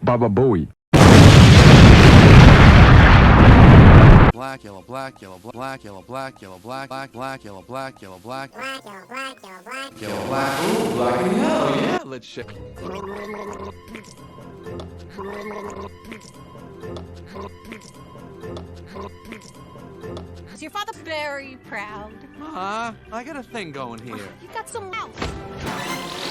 Baba Booey. Black, yellow, black, yellow, black, yellow, black, yellow, black, black, yellow, black, yellow, black, Black, yellow, black, yellow, black. yellow, black. Ooh, black and yellow, yeah. Let's shake. Is your father very proud? I got a thing going here. You got some mouth.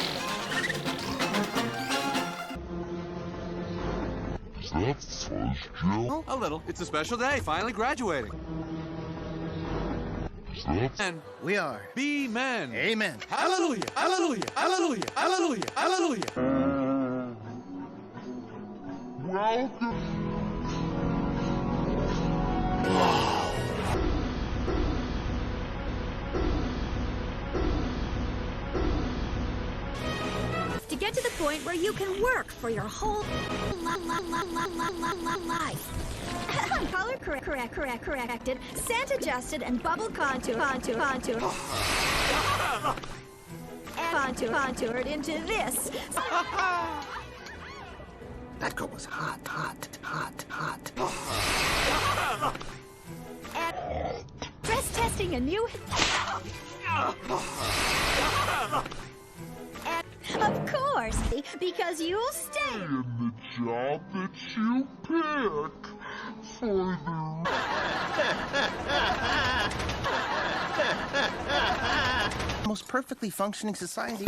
Is that fuzz, Jill? A little. It's a special day. Finally graduating. Is that And We are. be men. Amen. Hallelujah, hallelujah, hallelujah, hallelujah, hallelujah. welcome? To get to the point where you can work for your whole life. Color corrected, scent adjusted, and bubble contoured into this. That girl was hot. Dress testing a new. Of course, because you'll stay. And the job that you pick for the Most perfectly functioning society.